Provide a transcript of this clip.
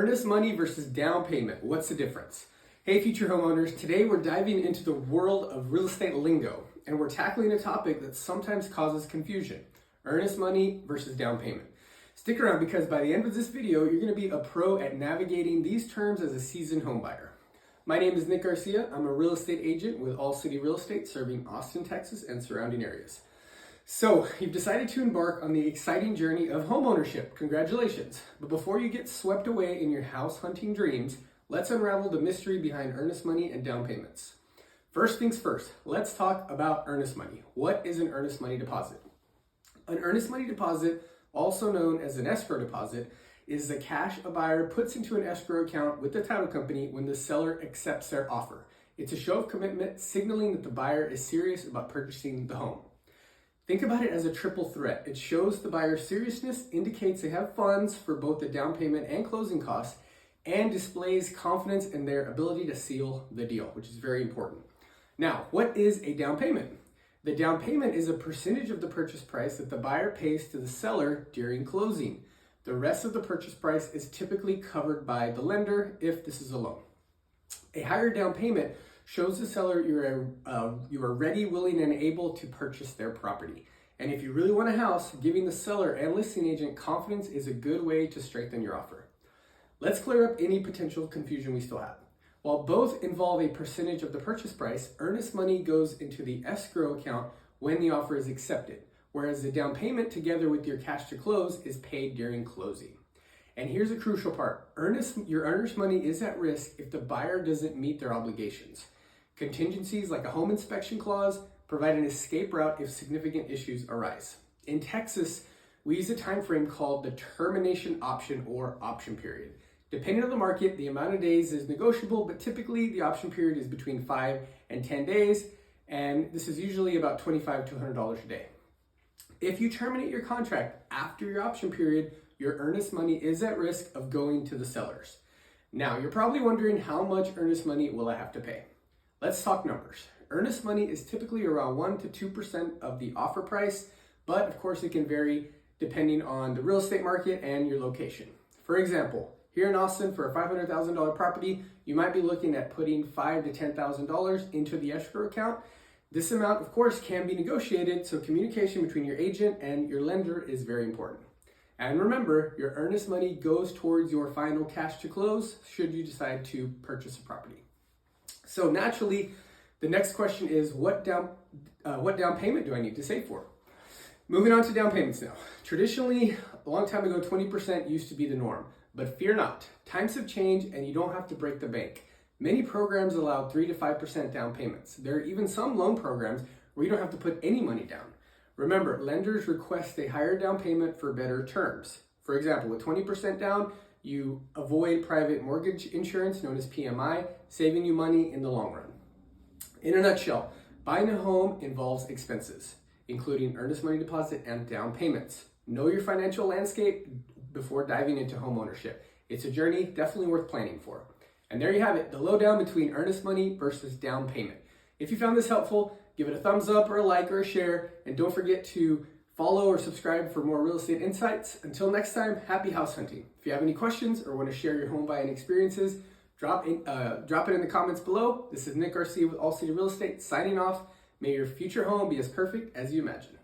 Earnest money versus down payment. What's the difference? Hey, future homeowners. Today we're diving into the world of real estate lingo, and we're tackling a topic that sometimes causes confusion. Earnest money versus down payment. Stick around because by the end of this video, you're going to be a pro at navigating these terms as a seasoned homebuyer. My name is Nick Garcia. I'm a real estate agent with All City Real Estate serving Austin, Texas and surrounding areas. So you've decided to embark on the exciting journey of homeownership. Congratulations. But before you get swept away in your house hunting dreams, let's unravel the mystery behind earnest money and down payments. First things first, let's talk about earnest money. What is an earnest money deposit? An earnest money deposit, also known as an escrow deposit, is the cash a buyer puts into an escrow account with the title company when the seller accepts their offer. It's a show of commitment, signaling that the buyer is serious about purchasing the home. Think about it as a triple threat. It shows the buyer's seriousness, indicates they have funds for both the down payment and closing costs, and displays confidence in their ability to seal the deal, which is very important. Now, what is a down payment? The down payment is a percentage of the purchase price that the buyer pays to the seller during closing. The rest of the purchase price is typically covered by the lender if this is a loan. A higher down payment shows the seller you are ready, willing, and able to purchase their property. And if you really want a house, giving the seller and listing agent confidence is a good way to strengthen your offer. Let's clear up any potential confusion we still have. While both involve a percentage of the purchase price, earnest money goes into the escrow account when the offer is accepted, whereas the down payment together with your cash to close is paid during closing. And here's a crucial part. Your earnest money is at risk if the buyer doesn't meet their obligations. Contingencies like a home inspection clause provide an escape route if significant issues arise. In Texas, we use a time frame called the termination option or option period. Depending on the market, the amount of days is negotiable, but typically the option period is between 5 and 10 days, and this is usually about $25 to $100 a day. If you terminate your contract after your option period, your earnest money is at risk of going to the sellers. Now, you're probably wondering, how much earnest money will I have to pay? Let's talk numbers. Earnest money is typically around 1 to 2% of the offer price, but of course it can vary depending on the real estate market and your location. For example, here in Austin, for a $500,000 property, you might be looking at putting $5,000 to $10,000 into the escrow account. This amount, of course, can be negotiated, so communication between your agent and your lender is very important. And remember, your earnest money goes towards your final cash to close should you decide to purchase a property. So naturally, the next question is, what down payment do I need to save for? Moving on to down payments now. Traditionally, a long time ago, 20% used to be the norm, but fear not. Times have changed and you don't have to break the bank. Many programs allow 3 to 5% down payments. There are even some loan programs where you don't have to put any money down. Remember, lenders request a higher down payment for better terms. For example, with 20% down, you avoid private mortgage insurance known as PMI, saving you money in the long run. In a nutshell, buying a home involves expenses, including earnest money deposit and down payments. Know your financial landscape before diving into homeownership. It's a journey definitely worth planning for. And there you have it, the lowdown between earnest money versus down payment. If you found this helpful, give it a thumbs up or a like or a share, and don't forget to follow or subscribe for more real estate insights. Until next time, happy house hunting. If you have any questions or want to share your home buying experiences, drop it in the comments below. This is Nick Garcia with All City Real Estate signing off. May your future home be as perfect as you imagine.